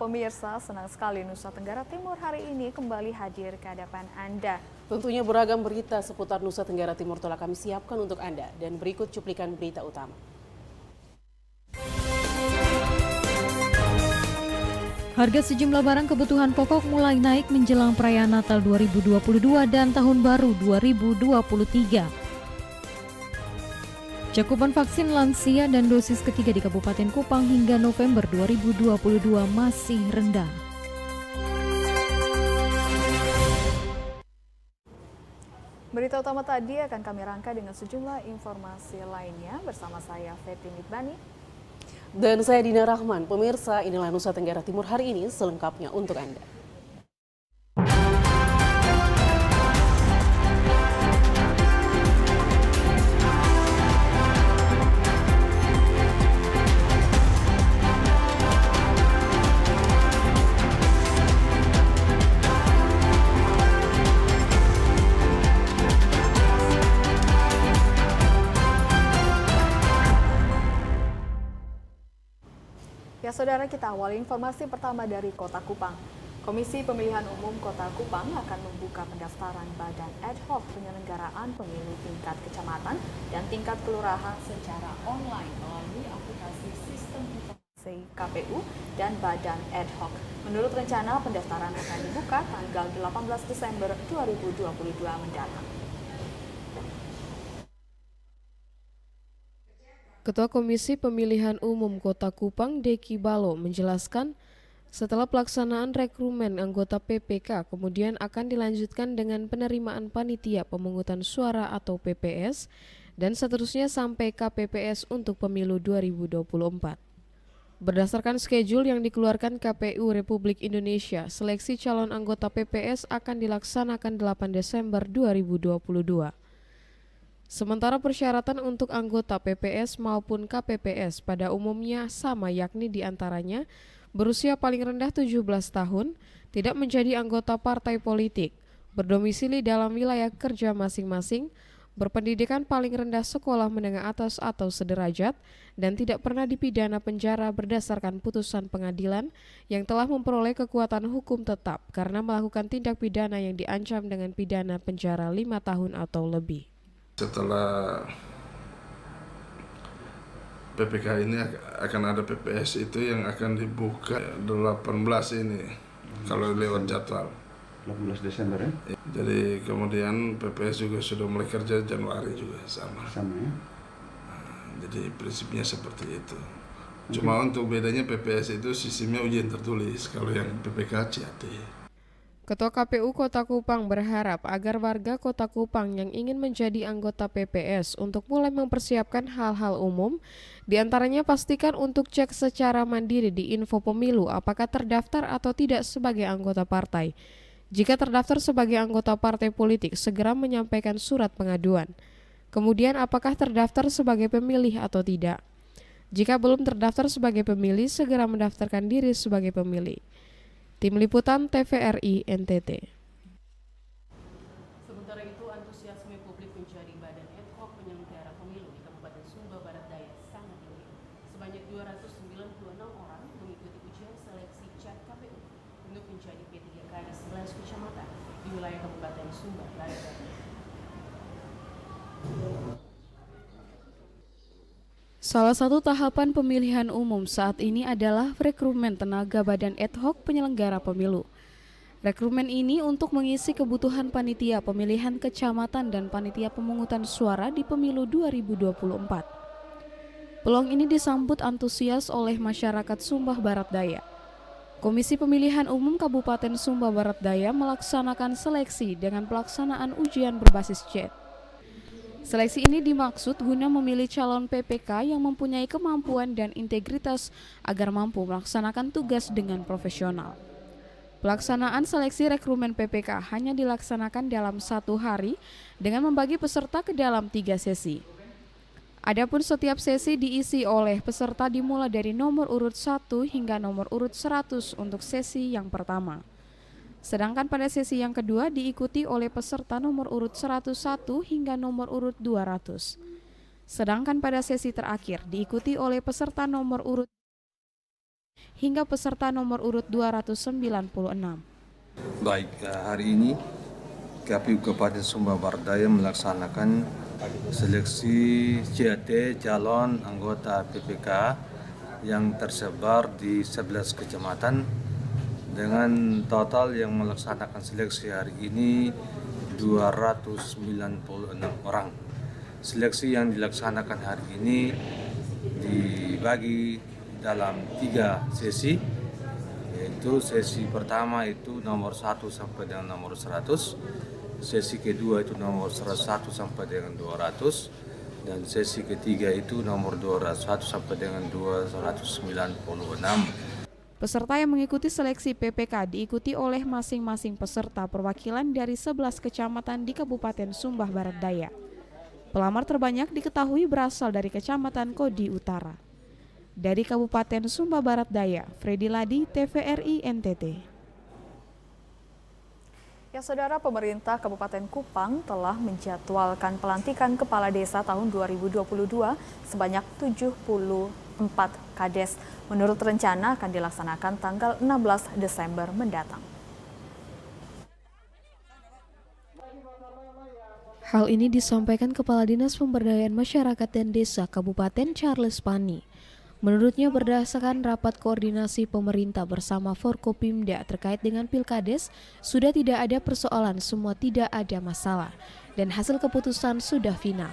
pemirsa, senang sekali Nusa Tenggara Timur hari ini kembali hadir ke hadapan Anda. Tentunya beragam berita seputar Nusa Tenggara Timur telah kami siapkan untuk Anda, dan berikut cuplikan berita utama. Harga sejumlah barang kebutuhan pokok mulai naik menjelang perayaan Natal 2022 dan Tahun Baru 2023. Cakupan vaksin lansia dan dosis ketiga di Kabupaten Kupang hingga November 2022 masih rendah. Berita utama tadi akan kami rangkai dengan sejumlah informasi lainnya bersama saya Fethi Mitbani. Dan saya Dina Rahman. Pemirsa, inilah Nusa Tenggara Timur hari ini selengkapnya untuk Anda. Ya saudara, kita awali informasi pertama dari Kota Kupang. Komisi Pemilihan Umum Kota Kupang akan membuka pendaftaran badan ad hoc penyelenggaraan pemilu tingkat kecamatan dan tingkat kelurahan secara online melalui aplikasi sistem informasi KPU dan badan ad hoc. Menurut rencana, pendaftaran akan dibuka tanggal 18 Desember 2022 mendatang. Ketua Komisi Pemilihan Umum Kota Kupang, Deki Balo, menjelaskan setelah pelaksanaan rekrumen anggota PPK kemudian akan dilanjutkan dengan penerimaan panitia pemungutan suara atau PPS dan seterusnya sampai KPPS untuk pemilu 2024. Berdasarkan schedule yang dikeluarkan KPU Republik Indonesia, seleksi calon anggota PPS akan dilaksanakan 8 Desember 2022. Sementara persyaratan untuk anggota PPS maupun KPPS pada umumnya sama, yakni diantaranya berusia paling rendah 17 tahun, tidak menjadi anggota partai politik, berdomisili dalam wilayah kerja masing-masing, berpendidikan paling rendah sekolah menengah atas atau sederajat, dan tidak pernah dipidana penjara berdasarkan putusan pengadilan yang telah memperoleh kekuatan hukum tetap karena melakukan tindak pidana yang diancam dengan pidana penjara 5 tahun atau lebih. Setelah PPK ini akan ada PPS itu yang akan dibuka 18 ini kalau lewat jadwal 18 Desember ya? Jadi kemudian PPS juga sudah mulai kerja Januari juga sama ya? Jadi prinsipnya seperti itu. Cuma untuk bedanya PPS itu sistemnya ujian tertulis, kalau yang PPK CAT. Ketua KPU Kota Kupang berharap agar warga Kota Kupang yang ingin menjadi anggota PPS untuk mulai mempersiapkan hal-hal umum, diantaranya pastikan untuk cek secara mandiri di info pemilu apakah terdaftar atau tidak sebagai anggota partai. Jika terdaftar sebagai anggota partai politik, segera menyampaikan surat pengaduan. Kemudian apakah terdaftar sebagai pemilih atau tidak. Jika belum terdaftar sebagai pemilih, segera mendaftarkan diri sebagai pemilih. Tim Liputan TVRI NTT. Sementara itu, antusiasme publik menjadi badan ad hoc penyelenggara pemilu di Kabupaten Sumba Barat Daya sangat tinggi. Sebanyak 296 orang mengikuti ujian seleksi CAT KPU untuk menjadi P3K di 11 kecamatan di wilayah Kabupaten Sumba Barat Daya. Salah satu tahapan pemilihan umum saat ini adalah rekrumen tenaga badan ad hoc penyelenggara pemilu. Rekrumen ini untuk mengisi kebutuhan panitia pemilihan kecamatan dan panitia pemungutan suara di pemilu 2024. Peluang ini disambut antusias oleh masyarakat Sumba Barat Daya. Komisi Pemilihan Umum Kabupaten Sumba Barat Daya melaksanakan seleksi dengan pelaksanaan ujian berbasis chat. Seleksi ini dimaksud guna memilih calon PPK yang mempunyai kemampuan dan integritas agar mampu melaksanakan tugas dengan profesional. Pelaksanaan seleksi rekrumen PPK hanya dilaksanakan dalam 1 hari dengan membagi peserta ke dalam 3 sesi. Adapun setiap sesi diisi oleh peserta dimulai dari nomor urut 1 hingga nomor urut 100 untuk sesi yang pertama. Sedangkan pada sesi yang kedua diikuti oleh peserta nomor urut 101 hingga nomor urut 200. Sedangkan pada sesi terakhir diikuti oleh peserta nomor urut hingga peserta nomor urut 296. Baik, hari ini KPU Kabupaten Sumba Barat Daya melaksanakan seleksi CAT calon anggota PPK yang tersebar di 11 kecamatan dengan total yang melaksanakan seleksi hari ini 296 orang. Seleksi yang dilaksanakan hari ini dibagi dalam 3 sesi, yaitu sesi pertama itu nomor 1 sampai dengan nomor 100, sesi kedua itu nomor 101 sampai dengan 200, dan sesi ketiga itu nomor 201 sampai dengan 296. Peserta yang mengikuti seleksi PPK diikuti oleh masing-masing peserta perwakilan dari 11 kecamatan di Kabupaten Sumba Barat Daya. Pelamar terbanyak diketahui berasal dari Kecamatan Kodi Utara. Dari Kabupaten Sumba Barat Daya, Freddy Ladi, TVRI NTT. Ya, Saudara, pemerintah Kabupaten Kupang telah menjadwalkan pelantikan Kepala Desa tahun 2022 sebanyak 74 Kades. Menurut rencana akan dilaksanakan tanggal 16 Desember mendatang. Hal ini disampaikan Kepala Dinas Pemberdayaan Masyarakat dan Desa Kabupaten Charles Pani. Menurutnya berdasarkan rapat koordinasi pemerintah bersama Forkopimda terkait dengan Pilkades, sudah tidak ada persoalan, semua tidak ada masalah, dan hasil keputusan sudah final.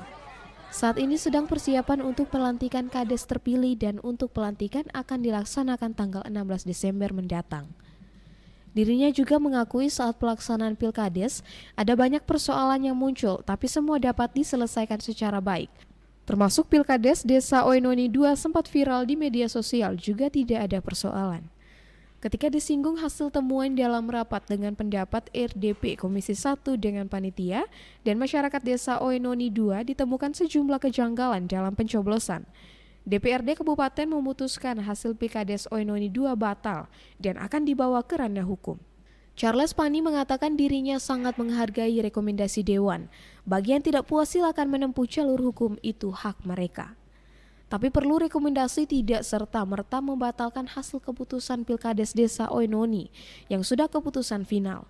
Saat ini sedang persiapan untuk pelantikan Kades terpilih dan untuk pelantikan akan dilaksanakan tanggal 16 Desember mendatang. Dirinya juga mengakui saat pelaksanaan Pilkades ada banyak persoalan yang muncul, tapi semua dapat diselesaikan secara baik. Termasuk Pilkades Desa Oenoni 2 sempat viral di media sosial, juga tidak ada persoalan. Ketika disinggung hasil temuan dalam rapat dengan pendapat RDP Komisi 1 dengan panitia dan masyarakat Desa Oenoni 2 ditemukan sejumlah kejanggalan dalam pencoblosan. DPRD Kabupaten memutuskan hasil Pilkades Oenoni 2 batal dan akan dibawa ke ranah hukum. Charles Pani mengatakan dirinya sangat menghargai rekomendasi Dewan. Bagi yang tidak puas silakan menempuh jalur hukum, itu hak mereka. Tapi perlu rekomendasi tidak serta-merta membatalkan hasil keputusan Pilkades Desa Oenoni yang sudah keputusan final.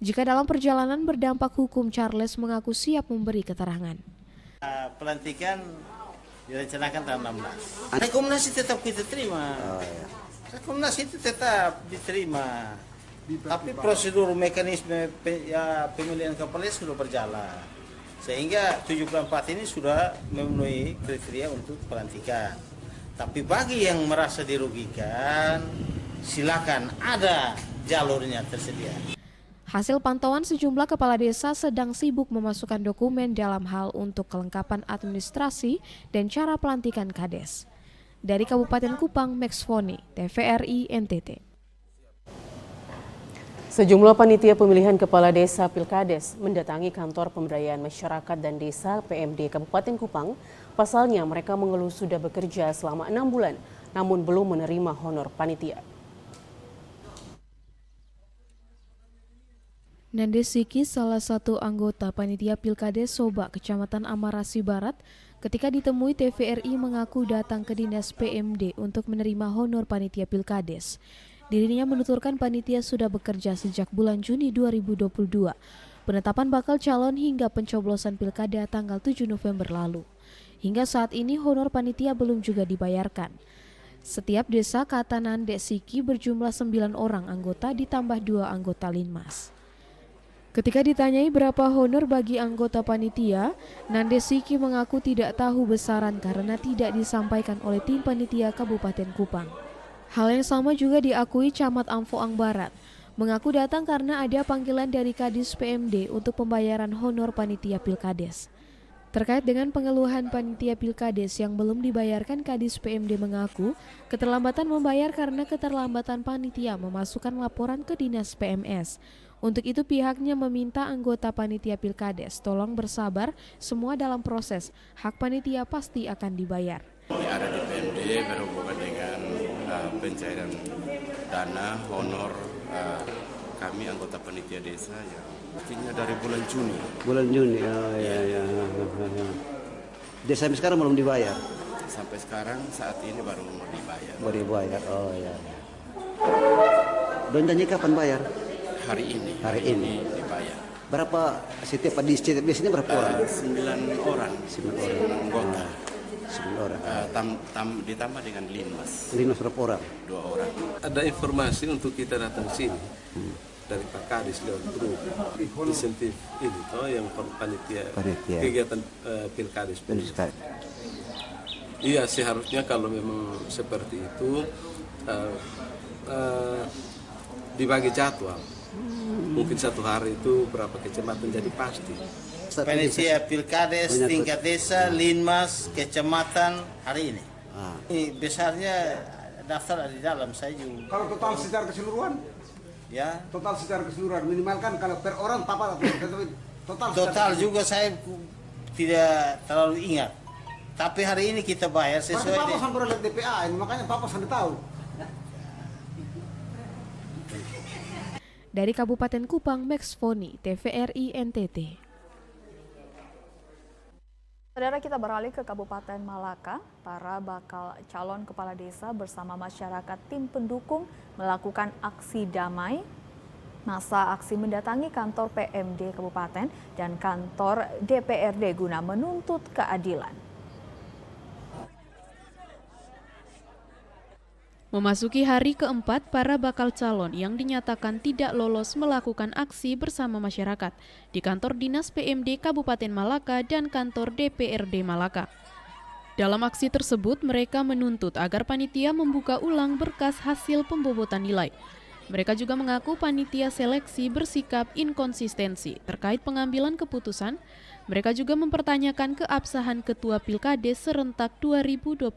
Jika dalam perjalanan berdampak hukum, Charles mengaku siap memberi keterangan. Pelantikan direncanakan tanggal 16. Rekomendasi tetap kita terima. Rekomendasi itu tetap diterima. Tapi prosedur mekanisme pemilihan kepala desa sudah berjalan. Sehingga 74 ini sudah memenuhi kriteria untuk pelantikan. Tapi bagi yang merasa dirugikan, silakan, ada jalurnya tersedia. Hasil pantauan sejumlah kepala desa sedang sibuk memasukkan dokumen dalam hal untuk kelengkapan administrasi dan cara pelantikan Kades. Dari Kabupaten Kupang, Max Foni, TVRI NTT. Sejumlah panitia pemilihan kepala desa Pilkades mendatangi kantor pemberdayaan masyarakat dan desa PMD Kabupaten Kupang. Pasalnya mereka mengeluh sudah bekerja selama 6 bulan namun belum menerima honor panitia. Nandes Siki, salah satu anggota panitia Pilkades Soba, Kecamatan Amarasi Barat, ketika ditemui TVRI mengaku datang ke dinas PMD untuk menerima honor panitia Pilkades. Dirinya menuturkan panitia sudah bekerja sejak bulan Juni 2022, penetapan bakal calon hingga pencoblosan Pilkada tanggal 7 November lalu. Hingga saat ini honor panitia belum juga dibayarkan. Setiap desa, kata Nandes Siki, berjumlah 9 orang anggota ditambah 2 anggota Linmas. Ketika ditanyai berapa honor bagi anggota panitia, Nandes Siki mengaku tidak tahu besaran karena tidak disampaikan oleh tim panitia Kabupaten Kupang. Hal yang sama juga diakui Camat Amfoang Barat, mengaku datang karena ada panggilan dari Kadis PMD untuk pembayaran honor panitia Pilkades. Terkait dengan pengeluhan panitia Pilkades yang belum dibayarkan, Kadis PMD mengaku keterlambatan membayar karena keterlambatan panitia memasukkan laporan ke Dinas PMS. Untuk itu pihaknya meminta anggota panitia Pilkades tolong bersabar, semua dalam proses, hak panitia pasti akan dibayar. Ada di PMD berhubungan dengan pencairan dana honor kami anggota panitia desa yang artinya dari bulan Juni. Bulan Juni, oh ya. Sampai sekarang belum dibayar? Sampai sekarang saat ini baru dibayar. Baru dibayar, oh ya. Don janji kapan bayar? Hari ini. Hari ini. Dibayar. Berapa setiap di sini berapa orang? 9 orang. 9 orang. Anggota. 9 orang. Ditambah dengan Linmas. Linmas berapa orang? 2 orang. Ada informasi untuk kita datang sini dari Pak Kadis lewat grup insentif ini toh yang panitia kegiatan Pilkades. Iya, seharusnya kalau memang seperti itu dibagi jadwal. Mungkin satu hari itu berapa kecamatan jadi pasti. Panitia Pilkades tingkat desa, Linmas, kecamatan hari ini. Ini besarnya daftar ada di dalam saya juga. Kalau total secara keseluruhan? Ya. Total secara keseluruhan minimalkan kalau per orang apa total juga saya tidak terlalu ingat. Tapi hari ini kita bayar sesuai dengan Papa sampai lihat DPA ini, makanya Papa sampai tahu. Dari Kabupaten Kupang, Max Foni, TVRI NTT. Saudara, kita beralih ke Kabupaten Malaka. Para bakal calon kepala desa bersama masyarakat tim pendukung melakukan aksi damai. Masa aksi mendatangi kantor PMD Kabupaten dan kantor DPRD guna menuntut keadilan. Memasuki hari keempat, para bakal calon yang dinyatakan tidak lolos melakukan aksi bersama masyarakat di kantor Dinas PMD Kabupaten Malaka dan kantor DPRD Malaka. Dalam aksi tersebut, mereka menuntut agar panitia membuka ulang berkas hasil pembobotan nilai. Mereka juga mengaku panitia seleksi bersikap inkonsistensi terkait pengambilan keputusan. Mereka juga mempertanyakan keabsahan Ketua Pilkades serentak 2022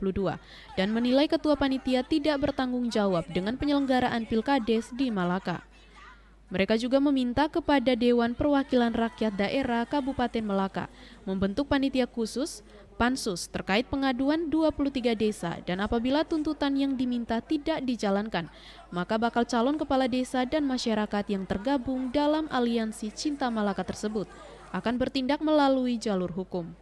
dan menilai Ketua Panitia tidak bertanggung jawab dengan penyelenggaraan Pilkades di Malaka. Mereka juga meminta kepada Dewan Perwakilan Rakyat Daerah Kabupaten Malaka membentuk panitia khusus Pansus terkait pengaduan 23 desa dan apabila tuntutan yang diminta tidak dijalankan, maka bakal calon kepala desa dan masyarakat yang tergabung dalam aliansi Cinta Malaka tersebut akan bertindak melalui jalur hukum.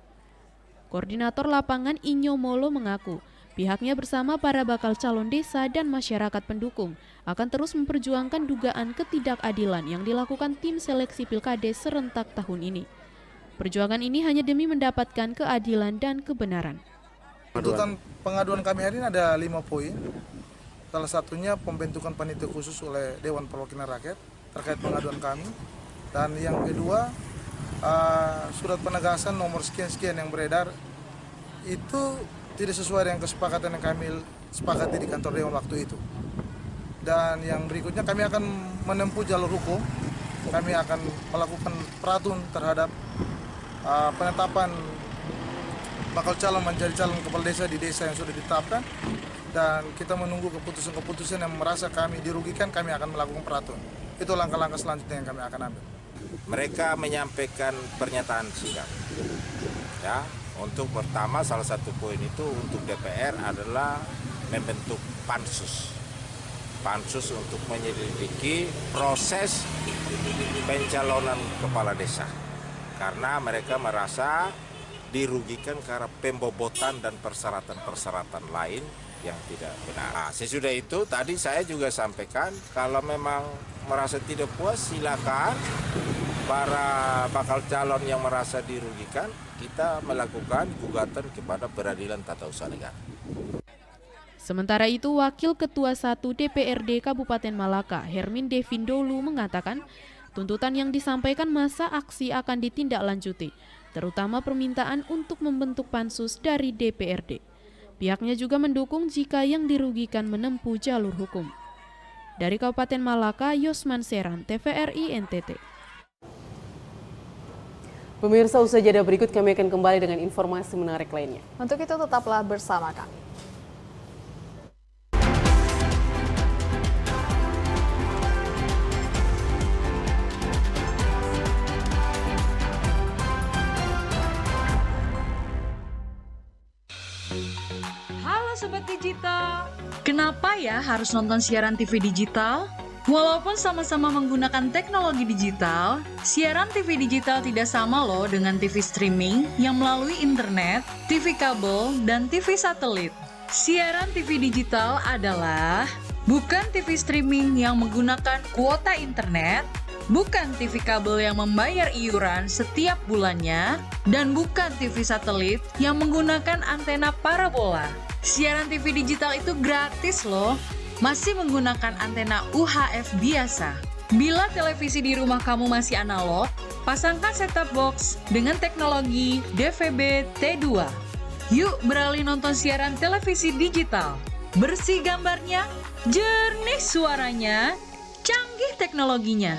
Koordinator lapangan Inyo Molo mengaku, pihaknya bersama para bakal calon desa dan masyarakat pendukung akan terus memperjuangkan dugaan ketidakadilan yang dilakukan tim seleksi Pilkades serentak tahun ini. Perjuangan ini hanya demi mendapatkan keadilan dan kebenaran. Tuntutan pengaduan kami hari ini ada 5 poin. Salah satunya pembentukan panitia khusus oleh Dewan Perwakilan Rakyat terkait pengaduan kami. Dan yang kedua, surat penegasan nomor sekian-sekian yang beredar itu tidak sesuai dengan kesepakatan yang kami sepakati di kantor Dewan waktu itu. Dan yang berikutnya kami akan menempuh jalur hukum. Kami akan melakukan peratun terhadap penetapan bakal calon menjadi calon kepala desa di desa yang sudah ditetapkan, dan kita menunggu keputusan-keputusan yang merasa kami dirugikan, kami akan melakukan peratun. Itu langkah-langkah selanjutnya yang kami akan ambil. Mereka menyampaikan pernyataan sikap. Ya, untuk pertama salah satu poin itu untuk DPR adalah membentuk pansus. Pansus untuk menyelidiki proses pencalonan kepala desa. Karena mereka merasa dirugikan karena pembobotan dan persyaratan-persyaratan lain yang tidak benar. Nah, sesudah itu tadi saya juga sampaikan kalau memang merasa tidak puas silakan para bakal calon yang merasa dirugikan, kita melakukan gugatan kepada Peradilan Tata Usaha Negara. Sementara itu, Wakil Ketua 1 DPRD Kabupaten Malaka, Hermin Devindolu mengatakan, tuntutan yang disampaikan masa aksi akan ditindaklanjuti, terutama permintaan untuk membentuk pansus dari DPRD. Pihaknya juga mendukung jika yang dirugikan menempuh jalur hukum. Dari Kabupaten Malaka, Yosman Seran, TVRI NTT. Pemirsa, usai jeda berikut kami akan kembali dengan informasi menarik lainnya. Untuk itu tetaplah bersama kami. Halo Sobat Digital, kenapa ya harus nonton siaran TV digital? Walaupun sama-sama menggunakan teknologi digital, siaran TV digital tidak sama loh dengan TV streaming yang melalui internet, TV kabel, dan TV satelit. Siaran TV digital adalah bukan TV streaming yang menggunakan kuota internet, bukan TV kabel yang membayar iuran setiap bulannya, dan bukan TV satelit yang menggunakan antena parabola. Siaran TV digital itu gratis loh, masih menggunakan antena UHF biasa. Bila televisi di rumah kamu masih analog, pasangkan set-top box dengan teknologi DVB T2. Yuk beralih nonton siaran televisi digital. Bersih gambarnya, jernih suaranya, canggih teknologinya.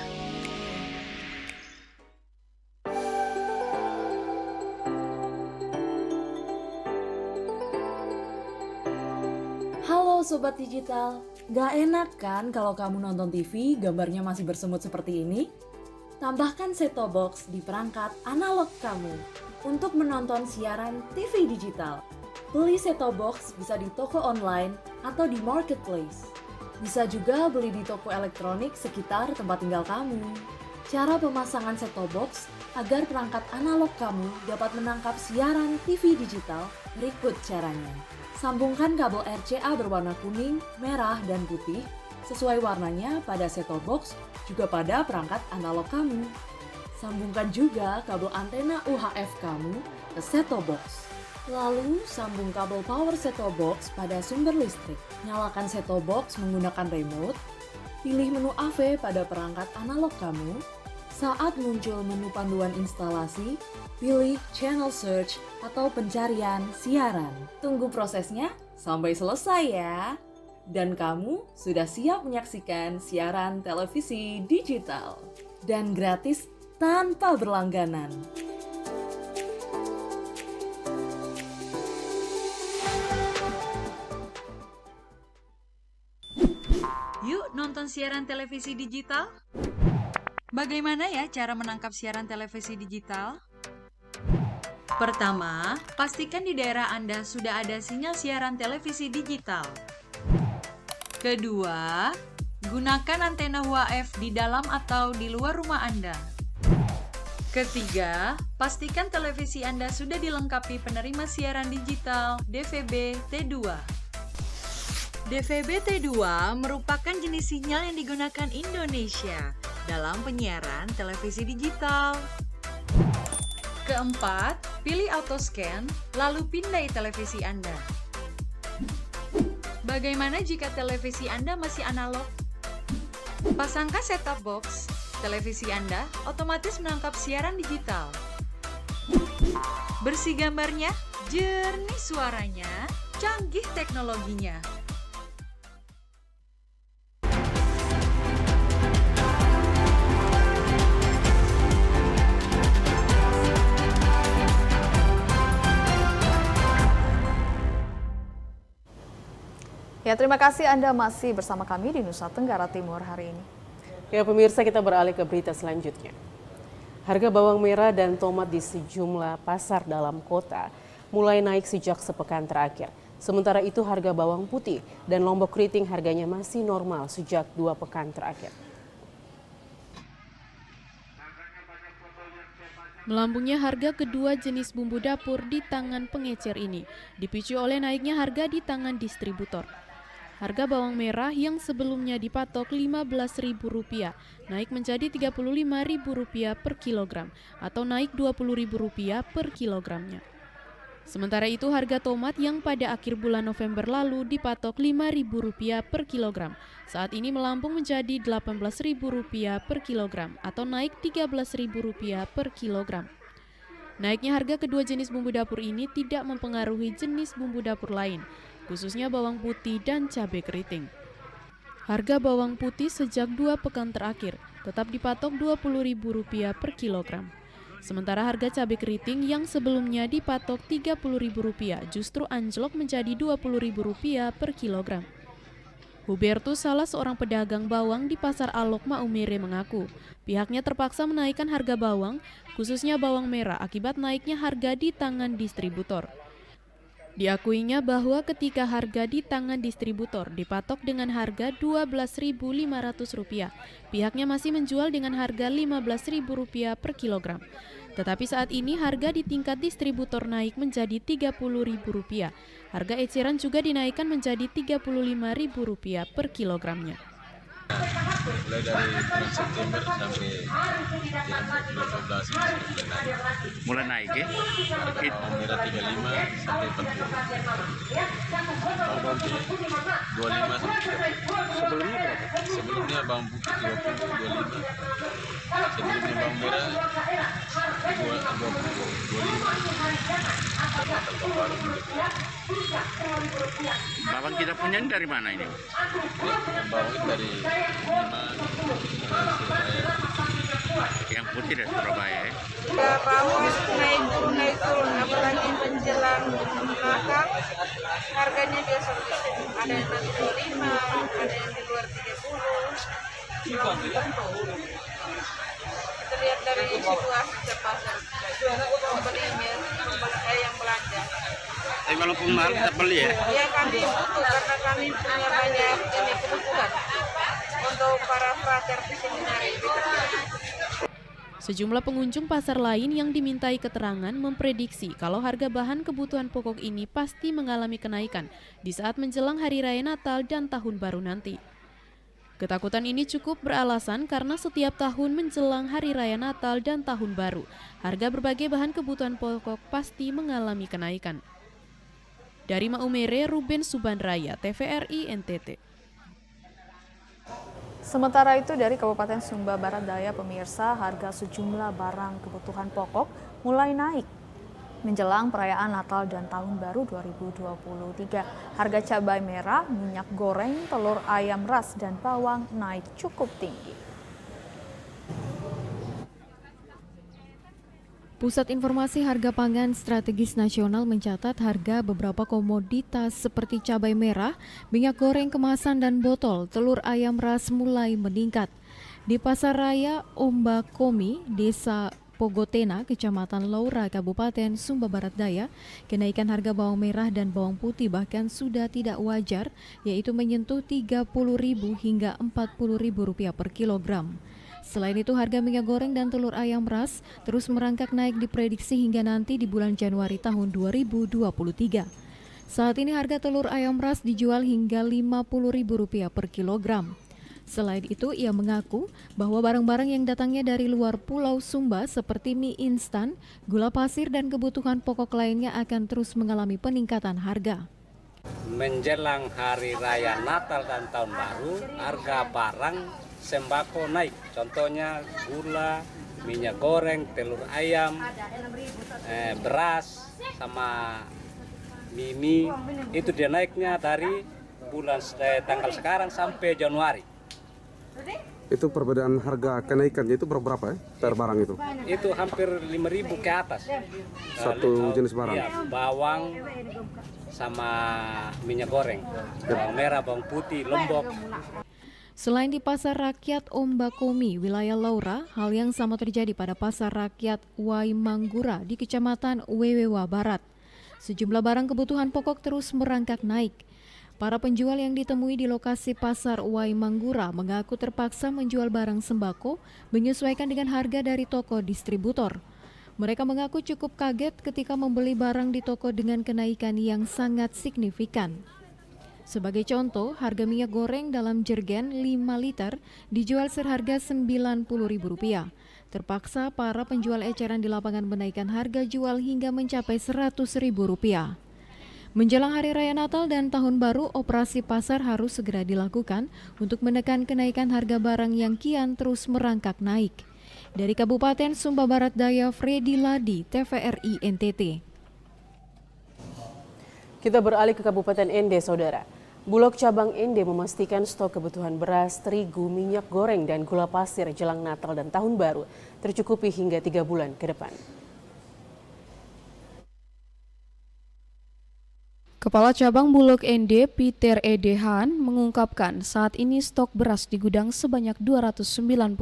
Halo Sobat Digital, gak enak kan kalau kamu nonton TV gambarnya masih bersemut seperti ini? Tambahkan set-top box di perangkat analog kamu untuk menonton siaran TV digital. Beli set-top box bisa di toko online atau di marketplace. Bisa juga beli di toko elektronik sekitar tempat tinggal kamu. Cara pemasangan set-top box agar perangkat analog kamu dapat menangkap siaran TV digital berikut caranya. Sambungkan kabel RCA berwarna kuning, merah, dan putih sesuai warnanya pada set-top box juga pada perangkat analog kamu. Sambungkan juga kabel antena UHF kamu ke set-top box. Lalu sambung kabel power set-top box pada sumber listrik. Nyalakan set-top box menggunakan remote. Pilih menu AV pada perangkat analog kamu. Saat muncul menu panduan instalasi, pilih channel search atau pencarian siaran. Tunggu prosesnya sampai selesai ya. Dan kamu sudah siap menyaksikan siaran televisi digital. Dan gratis tanpa berlangganan. Yuk nonton siaran televisi digital. Bagaimana ya cara menangkap siaran televisi digital? Pertama, pastikan di daerah Anda sudah ada sinyal siaran televisi digital. Kedua, gunakan antena UHF di dalam atau di luar rumah Anda. Ketiga, pastikan televisi Anda sudah dilengkapi penerima siaran digital DVB T2. DVB T2 merupakan jenis sinyal yang digunakan Indonesia dalam penyiaran televisi digital. Keempat, pilih auto scan, lalu pindai televisi Anda. Bagaimana jika televisi Anda masih analog? Pasangkan set-top box. Televisi Anda otomatis menangkap siaran digital. Bersih gambarnya, jernih suaranya, canggih teknologinya. Ya, terima kasih Anda masih bersama kami di Nusa Tenggara Timur hari ini. Ya pemirsa, kita beralih ke berita selanjutnya. Harga bawang merah dan tomat di sejumlah pasar dalam kota mulai naik sejak sepekan terakhir. Sementara itu harga bawang putih dan lombok keriting harganya masih normal sejak 2 pekan terakhir. Melambungnya harga kedua jenis bumbu dapur di tangan pengecer ini dipicu oleh naiknya harga di tangan distributor. Harga bawang merah yang sebelumnya dipatok Rp15.000 naik menjadi Rp35.000 per kilogram atau naik Rp20.000 per kilogramnya. Sementara itu harga tomat yang pada akhir bulan November lalu dipatok Rp5.000 per kilogram saat ini melambung menjadi Rp18.000 per kilogram atau naik Rp13.000 per kilogram. Naiknya harga kedua jenis bumbu dapur ini tidak mempengaruhi jenis bumbu dapur lain, khususnya bawang putih dan cabai keriting. Harga bawang putih sejak 2 pekan terakhir tetap dipatok Rp20.000 per kilogram. Sementara harga cabai keriting yang sebelumnya dipatok Rp30.000 justru anjlok menjadi Rp20.000 per kilogram. Hubertus, salah seorang pedagang bawang di Pasar Alok Maumere, mengaku pihaknya terpaksa menaikkan harga bawang, khususnya bawang merah akibat naiknya harga di tangan distributor. Diakuinya bahwa ketika harga di tangan distributor dipatok dengan harga Rp12.500, pihaknya masih menjual dengan harga Rp15.000 per kilogram. Tetapi saat ini harga di tingkat distributor naik menjadi Rp30.000. Harga eceran juga dinaikkan menjadi Rp35.000 per kilogramnya. Mulai dari bulan September sampai bulan 12 ini mulai naik ya? Harga bawang merah 35 sampai 40. Bawang putih 25 sampai 30. Sebelumnya berapa? Sebelumnya bawang putih 30, 25. Sebelumnya bawang merah 25. Bawang kita punya ini dari mana ini? Bawang ini dari yang putih dari Surabaya ya? Bawang naik turun, apalagi menjelang belakang harganya dia seperti itu. Ada yang nanti 25, ada yang di luar 30. Kita lihat dari situasi ke pasar, pembelinya, yang belanja. Tapi walaupun mahal kita beli ya? Ya kami butuh karena kami punya banyak ini kebutuhan untuk para frater di sini hari ini. Sejumlah pengunjung pasar lain yang dimintai keterangan memprediksi kalau harga bahan kebutuhan pokok ini pasti mengalami kenaikan di saat menjelang Hari Raya Natal dan Tahun Baru nanti. Ketakutan ini cukup beralasan karena setiap tahun menjelang Hari Raya Natal dan Tahun Baru, harga berbagai bahan kebutuhan pokok pasti mengalami kenaikan. Dari Maumere, Ruben Subanraya, TVRI NTT. Sementara itu dari Kabupaten Sumba Barat Daya, pemirsa, harga sejumlah barang kebutuhan pokok mulai naik menjelang perayaan Natal dan Tahun Baru 2023. Harga cabai merah, minyak goreng, telur ayam ras, dan bawang naik cukup tinggi. Pusat Informasi Harga Pangan Strategis Nasional mencatat harga beberapa komoditas seperti cabai merah, minyak goreng kemasan dan botol, telur ayam ras mulai meningkat. Di Pasar Raya Ombakomi, Desa Pogotena, Kecamatan Laura, Kabupaten Sumba Barat Daya, kenaikan harga bawang merah dan bawang putih bahkan sudah tidak wajar, yaitu menyentuh Rp30.000 hingga Rp40.000 per kilogram. Selain itu, harga minyak goreng dan telur ayam ras terus merangkak naik diprediksi hingga nanti di bulan Januari tahun 2023. Saat ini harga telur ayam ras dijual hingga Rp50.000 per kilogram. Selain itu, ia mengaku bahwa barang-barang yang datangnya dari luar Pulau Sumba seperti mie instan, gula pasir, dan kebutuhan pokok lainnya akan terus mengalami peningkatan harga. Menjelang Hari Raya Natal dan Tahun Baru, harga barang sembako naik. Contohnya gula, minyak goreng, telur ayam, beras, sama mie itu dia naiknya dari tanggal sekarang sampai Januari. Itu perbedaan harga kenaikannya itu berapa ya per barang itu? Itu hampir 5.000 ke atas. Satu jenis barang? Iya, bawang sama minyak goreng, bawang merah, bawang putih, lombok. Selain di Pasar Rakyat Ombakomi, wilayah Laura, hal yang sama terjadi pada Pasar Rakyat Waimanggura di Kecamatan Wewewa Barat. Sejumlah barang kebutuhan pokok terus merangkak naik. Para penjual yang ditemui di lokasi Pasar Waimanggura mengaku terpaksa menjual barang sembako menyesuaikan dengan harga dari toko distributor. Mereka mengaku cukup kaget ketika membeli barang di toko dengan kenaikan yang sangat signifikan. Sebagai contoh, harga minyak goreng dalam jergen 5 liter dijual seharga Rp90.000. Terpaksa para penjual eceran di lapangan menaikkan harga jual hingga mencapai Rp100.000. Menjelang Hari Raya Natal dan Tahun Baru, operasi pasar harus segera dilakukan untuk menekan kenaikan harga barang yang kian terus merangkak naik. Dari Kabupaten Sumba Barat Daya, Freddy Ladi, TVRI NTT. Kita beralih ke Kabupaten Ende, Saudara. Bulog cabang Ende memastikan stok kebutuhan beras, terigu, minyak goreng, dan gula pasir jelang Natal dan Tahun Baru tercukupi hingga 3 bulan ke depan. Kepala Cabang Bulog Ende, Peter Edehan, mengungkapkan saat ini stok beras di gudang sebanyak 298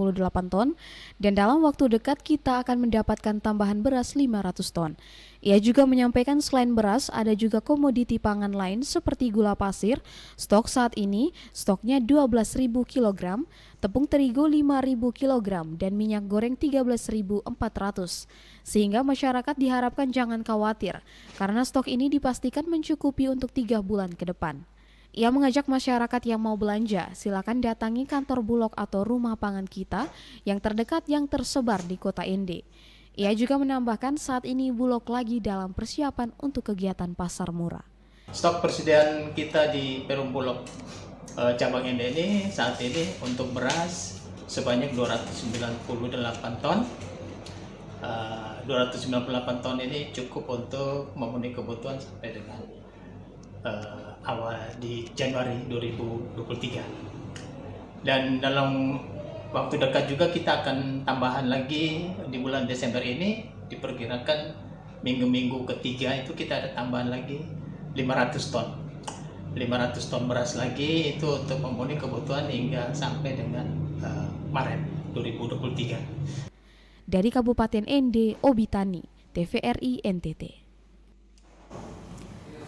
ton dan dalam waktu dekat kita akan mendapatkan tambahan beras 500 ton. Ia juga menyampaikan selain beras, ada juga komoditi pangan lain seperti gula pasir. Stok saat ini, stoknya 12.000 kg, tepung terigu 5.000 kg, dan minyak goreng 13.400. Sehingga masyarakat diharapkan jangan khawatir, karena stok ini dipastikan mencukupi untuk 3 bulan ke depan. Ia mengajak masyarakat yang mau belanja, silakan datangi kantor Bulog atau rumah pangan kita yang terdekat yang tersebar di Kota Ende. Ia juga menambahkan saat ini Bulog lagi dalam persiapan untuk kegiatan pasar murah. Stok persediaan kita di Perum Bulog cabang Ende ini saat ini untuk beras sebanyak 298 ton. 298 ton ini cukup untuk memenuhi kebutuhan sampai dengan awal di Januari 2023. Dan dalam waktu dekat juga kita akan tambahan lagi di bulan Desember ini, diperkirakan minggu-minggu ketiga itu kita ada tambahan lagi 500 ton. 500 ton beras lagi itu untuk memenuhi kebutuhan hingga sampai dengan Maret 2023. Dari Kabupaten Ende, Obitani, TVRI NTT.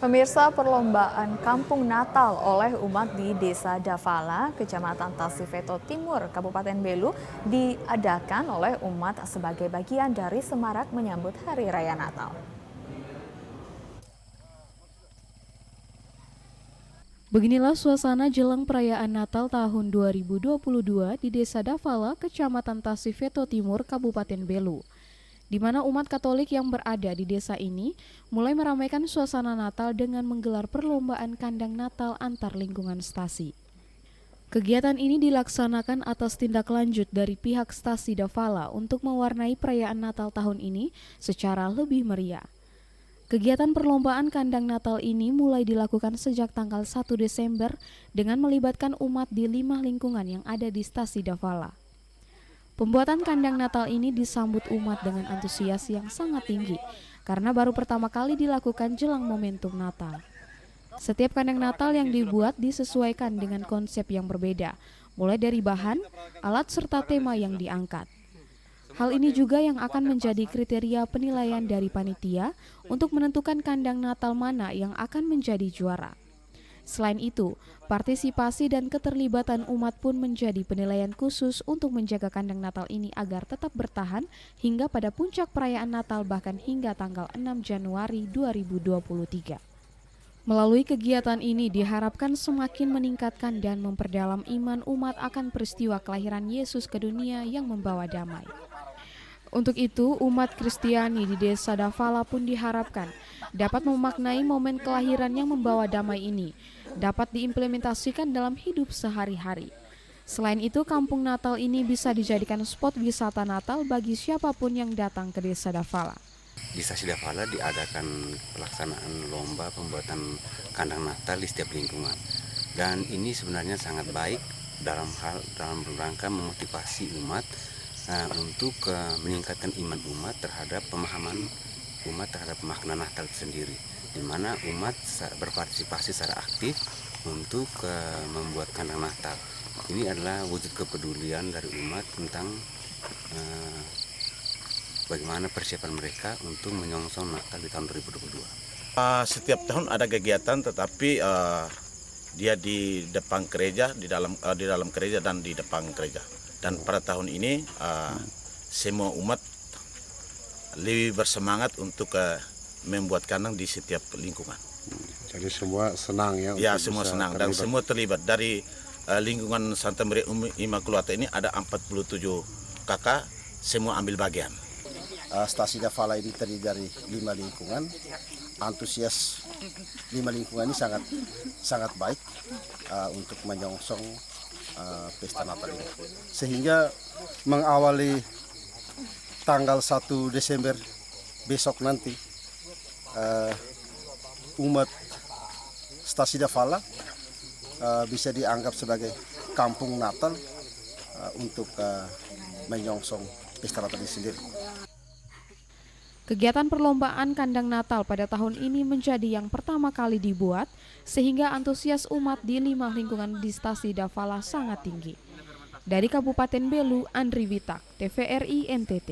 Pemirsa, perlombaan Kampung Natal oleh umat di Desa Davala, Kecamatan Tasifeto Timur, Kabupaten Belu diadakan oleh umat sebagai bagian dari semarak menyambut Hari Raya Natal. Beginilah suasana jelang perayaan Natal tahun 2022 di Desa Davala, Kecamatan Tasifeto Timur, Kabupaten Belu, di mana umat Katolik yang berada di desa ini mulai meramaikan suasana Natal dengan menggelar perlombaan kandang Natal antar lingkungan stasi. Kegiatan ini dilaksanakan atas tindak lanjut dari pihak stasi Davala untuk mewarnai perayaan Natal tahun ini secara lebih meriah. Kegiatan perlombaan kandang Natal ini mulai dilakukan sejak tanggal 1 Desember dengan melibatkan umat di 5 lingkungan yang ada di stasi Davala. Pembuatan kandang Natal ini disambut umat dengan antusias yang sangat tinggi karena baru pertama kali dilakukan jelang momentum Natal. Setiap kandang Natal yang dibuat disesuaikan dengan konsep yang berbeda, mulai dari bahan, alat serta tema yang diangkat. Hal ini juga yang akan menjadi kriteria penilaian dari panitia untuk menentukan kandang Natal mana yang akan menjadi juara. Selain itu, partisipasi dan keterlibatan umat pun menjadi penilaian khusus untuk menjaga kandang Natal ini agar tetap bertahan hingga pada puncak perayaan Natal bahkan hingga tanggal 6 Januari 2023. Melalui kegiatan ini diharapkan semakin meningkatkan dan memperdalam iman umat akan peristiwa kelahiran Yesus ke dunia yang membawa damai. Untuk itu, umat Kristiani di Desa Davala pun diharapkan dapat memaknai momen kelahiran yang membawa damai ini, dapat diimplementasikan dalam hidup sehari-hari. Selain itu, Kampung Natal ini bisa dijadikan spot wisata Natal bagi siapapun yang datang ke Desa Davala. Di Stasi Davala diadakan pelaksanaan lomba pembuatan kandang Natal di setiap lingkungan. Dan ini sebenarnya sangat baik dalam rangka memotivasi umat untuk meningkatkan iman umat terhadap pemahaman umat terhadap makna Natal sendiri, di mana umat berpartisipasi secara aktif untuk membuat kandang Natal. Ini adalah wujud kepedulian dari umat tentang bagaimana persiapan mereka untuk menyongsong Natal di tahun 2022. Setiap tahun ada kegiatan, tetapi dia di depan gereja, di dalam gereja dan di depan gereja. Dan pada tahun ini semua umat lebih bersemangat untuk membuat kandang di setiap lingkungan. Jadi semua senang ya? Ya, semua senang dan semua terlibat. Dari lingkungan Santa Maria Immaculata ini ada 47 kakak, semua ambil bagian. Stasi Davala ini terdiri dari 5 lingkungan. Antusias 5 lingkungan ini sangat baik untuk menyongsong pesta Natal ini. Sehingga mengawali tanggal 1 Desember besok nanti umat Stasi Davala bisa dianggap sebagai kampung Natal untuk menyongsong pesta Natal ini sendiri. Kegiatan perlombaan kandang Natal pada tahun ini menjadi yang pertama kali dibuat, sehingga antusias umat di 5 lingkungan di Stasi Davala sangat tinggi. Dari Kabupaten Belu, Andri Witak, TVRI NTT.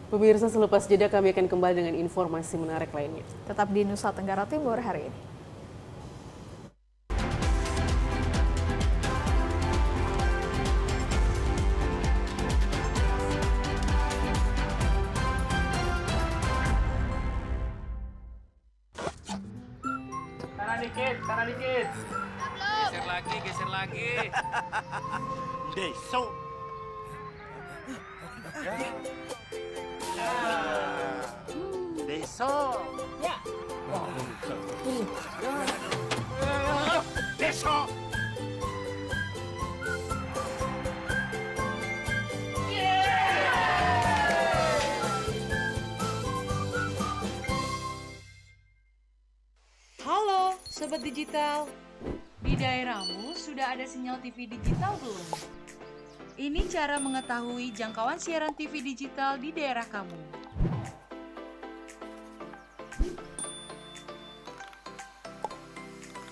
Pemirsa, selepas jeda kami akan kembali dengan informasi menarik lainnya. Tetap di Nusa Tenggara Timur hari ini. Kanan dikit. Geser lagi. Besok. Besok. Ya. Besok. Halo, Sobat Digital. Di daerahmu sudah ada sinyal TV digital belum? Ini cara mengetahui jangkauan siaran TV digital di daerah kamu.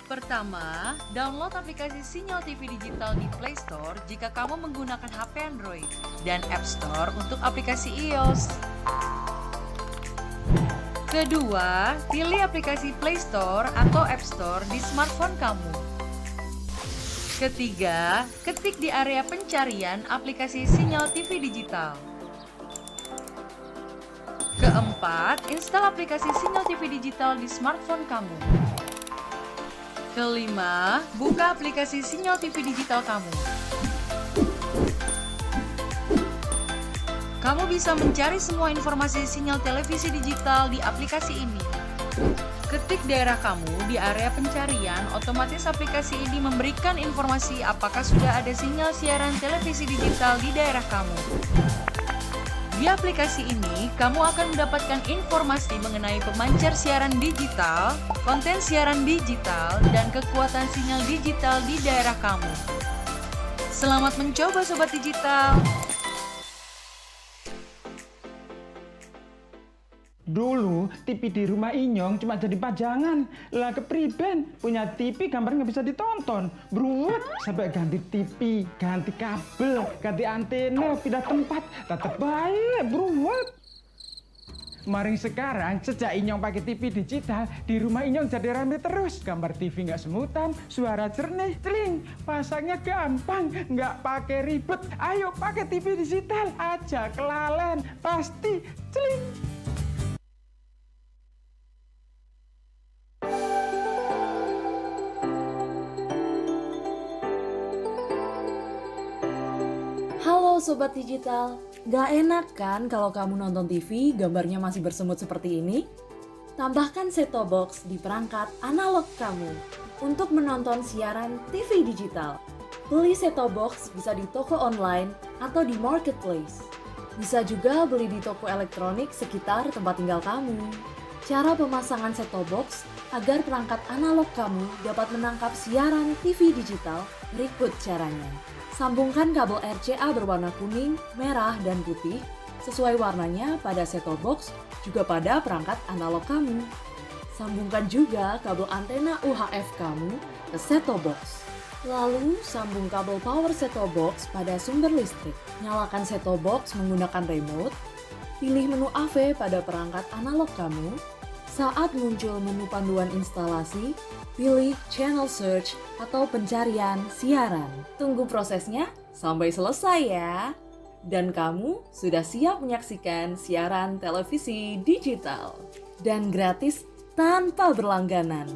Pertama, download aplikasi Sinyal TV Digital di Play Store jika kamu menggunakan HP Android dan App Store untuk aplikasi iOS. Kedua, pilih aplikasi Play Store atau App Store di smartphone kamu. Ketiga, ketik di area pencarian aplikasi Sinyal TV Digital. Keempat, install aplikasi Sinyal TV Digital di smartphone kamu. Kelima, buka aplikasi Sinyal TV Digital kamu. Kamu bisa mencari semua informasi sinyal televisi digital di aplikasi ini. Ketik daerah kamu di area pencarian, otomatis aplikasi ini memberikan informasi apakah sudah ada sinyal siaran televisi digital di daerah kamu. Di aplikasi ini, kamu akan mendapatkan informasi mengenai pemancar siaran digital, konten siaran digital, dan kekuatan sinyal digital di daerah kamu. Selamat mencoba Sobat Digital! Dulu TV di rumah Inyong cuma jadi pajangan. Lah kepriben punya TV gambar nggak bisa ditonton. Beruwet sampai ganti TV, ganti kabel, ganti antena, pindah tempat. Tetep baik, beruwet. Maring sekarang sejak Inyong pakai TV digital, di rumah Inyong jadi rame terus. Gambar TV nggak semutan, suara jernih, celing. Pasangnya gampang, nggak pakai ribet. Ayo pakai TV digital aja, kelalen pasti celing. Halo Sobat Digital, gak enak kan kalau kamu nonton TV gambarnya masih bersemut seperti ini? Tambahkan set-top box di perangkat analog kamu untuk menonton siaran TV digital. Beli set-top box bisa di toko online atau di marketplace. Bisa juga beli di toko elektronik sekitar tempat tinggal kamu. Cara pemasangan set-top box agar perangkat analog kamu dapat menangkap siaran TV digital berikut caranya. Sambungkan kabel RCA berwarna kuning, merah, dan putih sesuai warnanya pada set-top box juga pada perangkat analog kamu. Sambungkan juga kabel antena UHF kamu ke set-top box. Lalu sambung kabel power set-top box pada sumber listrik. Nyalakan set-top box menggunakan remote. Pilih menu AV pada perangkat analog kamu. Saat muncul menu panduan instalasi, pilih channel search atau pencarian siaran. Tunggu prosesnya sampai selesai ya. Dan kamu sudah siap menyaksikan siaran televisi digital. Dan gratis tanpa berlangganan.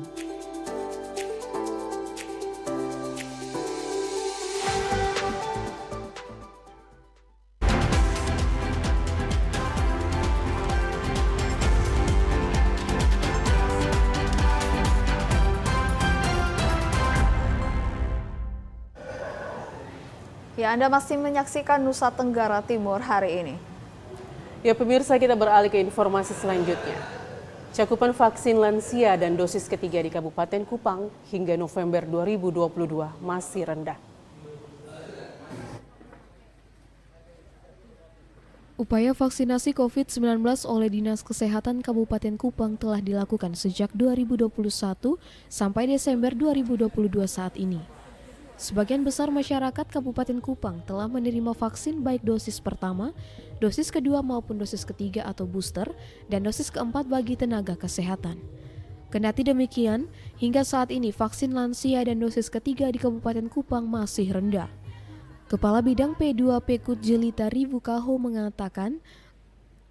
Ya, Anda masih menyaksikan Nusa Tenggara Timur hari ini. Ya pemirsa, kita beralih ke informasi selanjutnya. Cakupan vaksin lansia dan dosis ketiga di Kabupaten Kupang hingga November 2022 masih rendah. Upaya vaksinasi COVID-19 oleh Dinas Kesehatan Kabupaten Kupang telah dilakukan sejak 2021 sampai Desember 2022 saat ini. Sebagian besar masyarakat Kabupaten Kupang telah menerima vaksin baik dosis pertama, dosis kedua maupun dosis ketiga atau booster, dan dosis keempat bagi tenaga kesehatan. Kendati demikian, hingga saat ini vaksin lansia dan dosis ketiga di Kabupaten Kupang masih rendah. Kepala Bidang P2P Jelita Rivu Kaho mengatakan,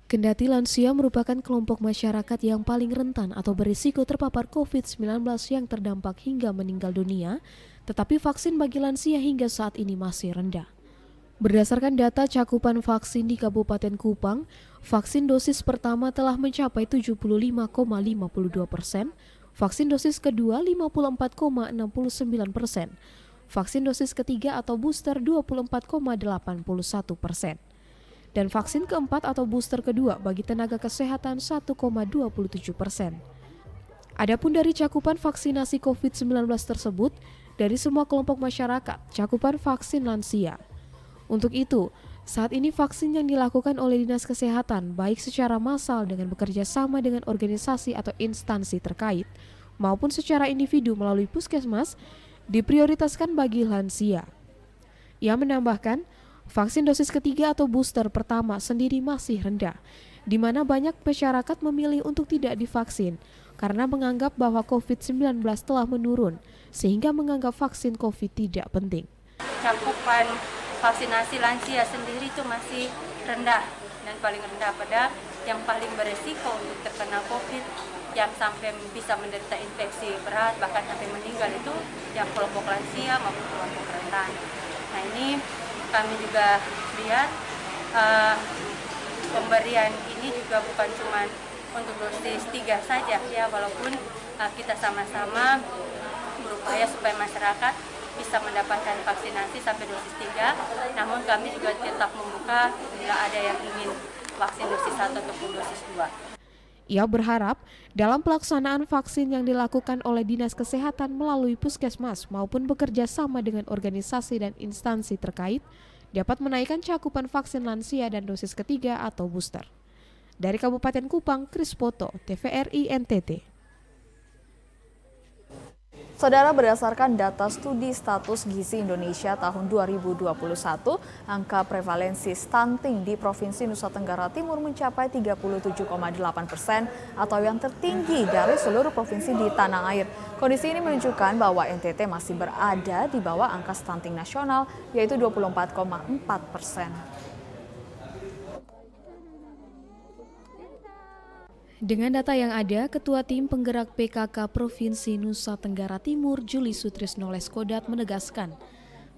kendati lansia merupakan kelompok masyarakat yang paling rentan atau berisiko terpapar COVID-19 yang terdampak hingga meninggal dunia, tetapi vaksin bagi lansia hingga saat ini masih rendah. Berdasarkan data cakupan vaksin di Kabupaten Kupang, vaksin dosis pertama telah mencapai 75,52%, vaksin dosis kedua 54,69%, vaksin dosis ketiga atau booster 24,81%, dan vaksin keempat atau booster kedua bagi tenaga kesehatan 1,27%. Adapun dari cakupan vaksinasi COVID-19 tersebut, dari semua kelompok masyarakat, cakupan vaksin lansia. Untuk itu, saat ini vaksin yang dilakukan oleh Dinas Kesehatan baik secara massal dengan bekerja sama dengan organisasi atau instansi terkait, maupun secara individu melalui puskesmas, diprioritaskan bagi lansia. Ia menambahkan, vaksin dosis ketiga atau booster pertama sendiri masih rendah, di mana banyak masyarakat memilih untuk tidak divaksin karena menganggap bahwa COVID-19 telah menurun, sehingga menganggap vaksin COVID tidak penting. Cakupan vaksinasi lansia sendiri itu masih rendah dan paling rendah, pada yang paling beresiko untuk terkena COVID yang sampai bisa menderita infeksi berat bahkan sampai meninggal itu yang kelompok lansia maupun kelompok rentan. Nah, ini kami juga lihat pemberian ini juga bukan cuma untuk dosis 3 saja ya, walaupun kita sama-sama berupaya supaya masyarakat bisa mendapatkan vaksinasi sampai dosis 3, namun kami juga tetap membuka bila ada yang ingin vaksin dosis 1 ataupun dosis 2. Ia berharap dalam pelaksanaan vaksin yang dilakukan oleh Dinas Kesehatan melalui puskesmas maupun bekerja sama dengan organisasi dan instansi terkait dapat menaikkan cakupan vaksin lansia dan dosis ketiga atau booster. Dari Kabupaten Kupang, Kris Poto, TVRI NTT. Saudara, berdasarkan data studi status gizi Indonesia tahun 2021, angka prevalensi stunting di Provinsi Nusa Tenggara Timur mencapai 37,8% atau yang tertinggi dari seluruh provinsi di tanah air. Kondisi ini menunjukkan bahwa NTT masih berada di bawah angka stunting nasional, yaitu 24,4%. Dengan data yang ada, Ketua Tim Penggerak PKK Provinsi Nusa Tenggara Timur, Juli Sutrisno Leskodat menegaskan,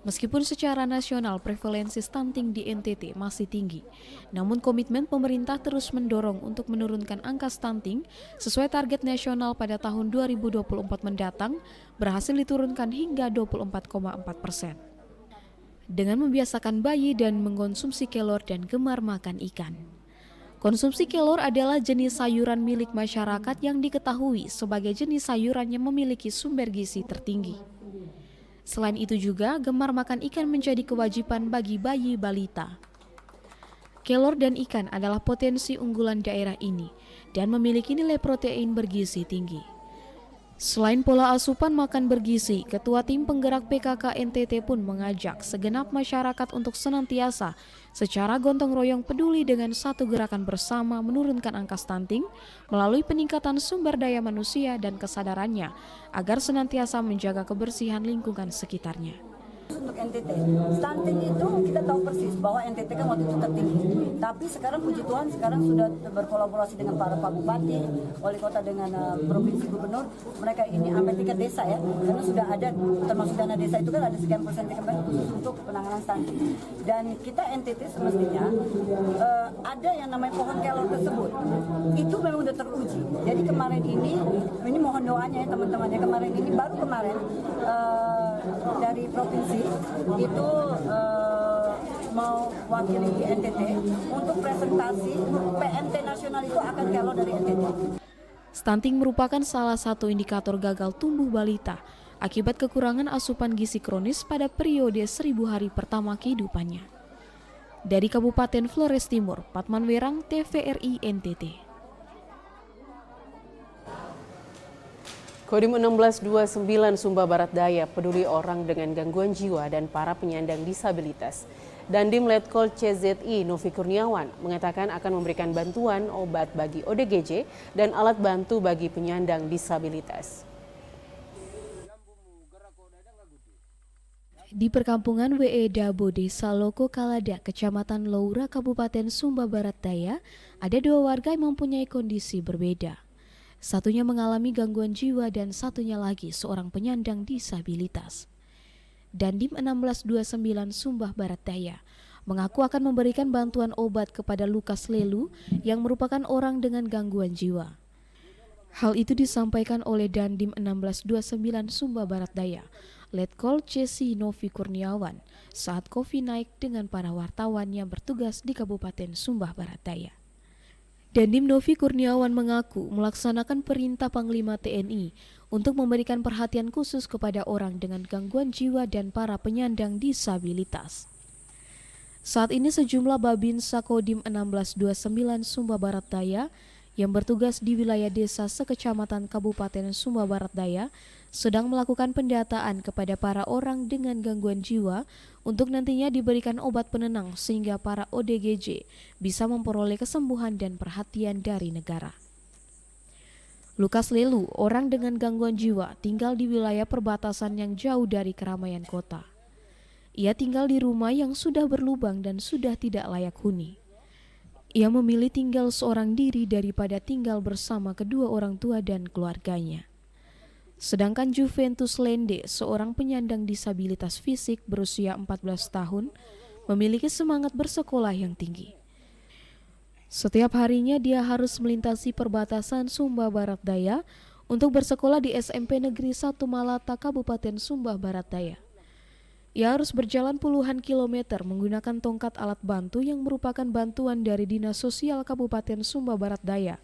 meskipun secara nasional prevalensi stunting di NTT masih tinggi, namun komitmen pemerintah terus mendorong untuk menurunkan angka stunting sesuai target nasional pada tahun 2024 mendatang berhasil diturunkan hingga 24,4%. Dengan membiasakan bayi dan mengkonsumsi kelor dan gemar makan ikan. Konsumsi kelor adalah jenis sayuran milik masyarakat yang diketahui sebagai jenis sayuran yang memiliki sumber gizi tertinggi. Selain itu juga, gemar makan ikan menjadi kewajiban bagi bayi balita. Kelor dan ikan adalah potensi unggulan daerah ini dan memiliki nilai protein bergizi tinggi. Selain pola asupan makan bergizi, Ketua Tim Penggerak PKK NTT pun mengajak segenap masyarakat untuk senantiasa secara gotong royong peduli dengan satu gerakan bersama menurunkan angka stunting melalui peningkatan sumber daya manusia dan kesadarannya agar senantiasa menjaga kebersihan lingkungan sekitarnya. Untuk NTT, stunting itu kita tahu persis bahwa NTT kan waktu itu tertinggi. Tapi sekarang puji Tuhan sekarang sudah berkolaborasi dengan para Pak Bupati, wali kota dengan provinsi gubernur. Mereka ini sampai tingkat desa ya, karena sudah ada termasuk dana desa itu kan ada sekian persen khusus untuk penanganan stunting. Dan kita NTT semestinya ada yang namanya pohon kelor tersebut. Itu memang sudah teruji. Jadi kemarin ini mohon doanya ya teman-temannya, baru kemarin dari provinsi itu mau wakili NTT untuk presentasi PMT nasional itu akan kelor dari NTT. Stunting merupakan salah satu indikator gagal tumbuh balita akibat kekurangan asupan gizi kronis pada periode 1000 hari pertama kehidupannya. Dari Kabupaten Flores Timur, Patman Werang, TVRI NTT. Kodim 1629 Sumba Barat Daya peduli orang dengan gangguan jiwa dan para penyandang disabilitas. Dandim Letkol CZI Novi Kurniawan mengatakan akan memberikan bantuan obat bagi ODGJ dan alat bantu bagi penyandang disabilitas. Di perkampungan WE Dabo Desa Loko Kalada, Kecamatan Laura, Kabupaten Sumba Barat Daya, ada dua warga yang mempunyai kondisi berbeda. Satunya mengalami gangguan jiwa dan satunya lagi seorang penyandang disabilitas. Dandim 1629 Sumba Barat Daya mengaku akan memberikan bantuan obat kepada Lukas Lelu yang merupakan orang dengan gangguan jiwa. Hal itu disampaikan oleh Dandim 1629 Sumba Barat Daya, Letkol CZI Novi Kurniawan, saat Kofi naik dengan para wartawan yang bertugas di Kabupaten Sumba Barat Daya. Dandim Novi Kurniawan mengaku melaksanakan perintah Panglima TNI untuk memberikan perhatian khusus kepada orang dengan gangguan jiwa dan para penyandang disabilitas. Saat ini sejumlah Babinsa Kodim 1629 Sumba Barat Daya yang bertugas di wilayah desa sekecamatan Kabupaten Sumba Barat Daya sedang melakukan pendataan kepada para orang dengan gangguan jiwa untuk nantinya diberikan obat penenang sehingga para ODGJ bisa memperoleh kesembuhan dan perhatian dari negara. Lukas Lelu, orang dengan gangguan jiwa, tinggal di wilayah perbatasan yang jauh dari keramaian kota. Ia tinggal di rumah yang sudah berlubang dan sudah tidak layak huni. Ia memilih tinggal seorang diri daripada tinggal bersama kedua orang tua dan keluarganya. Sedangkan Juventus Lende, seorang penyandang disabilitas fisik berusia 14 tahun, memiliki semangat bersekolah yang tinggi. Setiap harinya dia harus melintasi perbatasan Sumba Barat Daya untuk bersekolah di SMP Negeri 1 Malata, Kabupaten Sumba Barat Daya. Ia harus berjalan puluhan kilometer menggunakan tongkat alat bantu yang merupakan bantuan dari Dinas Sosial Kabupaten Sumba Barat Daya,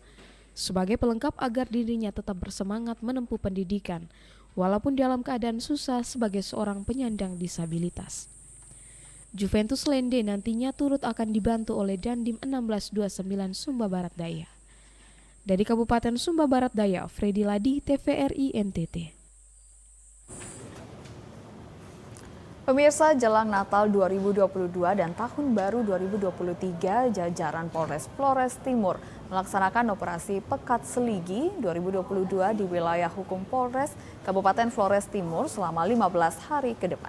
sebagai pelengkap agar dirinya tetap bersemangat menempuh pendidikan, walaupun dalam keadaan susah sebagai seorang penyandang disabilitas. Juventus Lende nantinya turut akan dibantu oleh Dandim 1629 Sumba Barat Daya. Dari Kabupaten Sumba Barat Daya, Freddy Ladi, TVRI NTT. Pemirsa, jelang Natal 2022 dan Tahun Baru 2023, jajaran Polres Flores Timur melaksanakan operasi Pekat Seligi 2022 di wilayah hukum Polres Kabupaten Flores Timur selama 15 hari ke depan.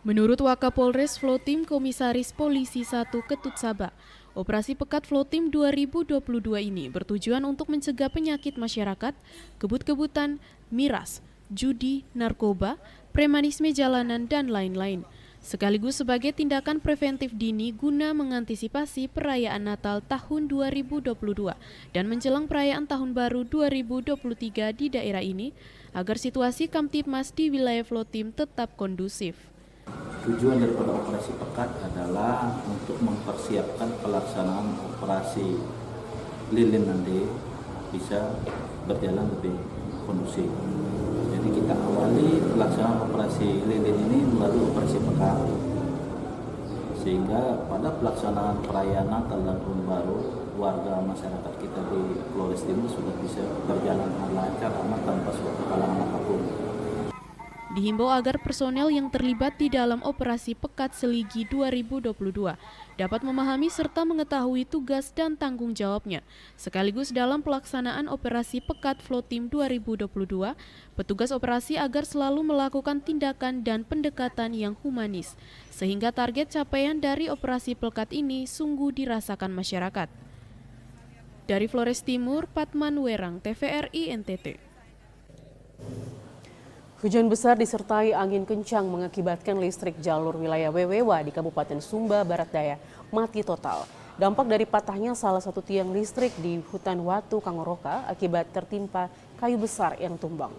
Menurut Wakapolres Flotim Komisaris Polisi 1 Ketut Sabah, operasi Pekat Flotim 2022 ini bertujuan untuk mencegah penyakit masyarakat, kebut-kebutan, miras, judi, narkoba, premanisme jalanan, dan lain-lain. Sekaligus sebagai tindakan preventif dini guna mengantisipasi perayaan Natal tahun 2022 dan menjelang perayaan Tahun Baru 2023 di daerah ini agar situasi Kamtibmas di wilayah Flotim tetap kondusif. Tujuan daripada operasi Pekat adalah untuk mempersiapkan pelaksanaan operasi lilin nanti bisa berjalan lebih kondusif. Jadi kita awali pelaksanaan operasi lilin ini melalui operasi Pekat, sehingga pada pelaksanaan perayaan Natal dan Tahun Baru warga masyarakat kita di Flores Timur sudah bisa berjalan dengan lancar, aman tanpa suatu halangan apapun. Dihimbau agar personel yang terlibat di dalam operasi Pekat Seligi 2022 dapat memahami serta mengetahui tugas dan tanggung jawabnya. Sekaligus dalam pelaksanaan operasi Pekat Flotim 2022, petugas operasi agar selalu melakukan tindakan dan pendekatan yang humanis, sehingga target capaian dari operasi Pekat ini sungguh dirasakan masyarakat. Dari Flores Timur, Patman Werang, TVRI NTT. Hujan besar disertai angin kencang mengakibatkan listrik jalur wilayah Wewewa di Kabupaten Sumba Barat Daya mati total. Dampak dari patahnya salah satu tiang listrik di hutan Watu Kangoroka akibat tertimpa kayu besar yang tumbang.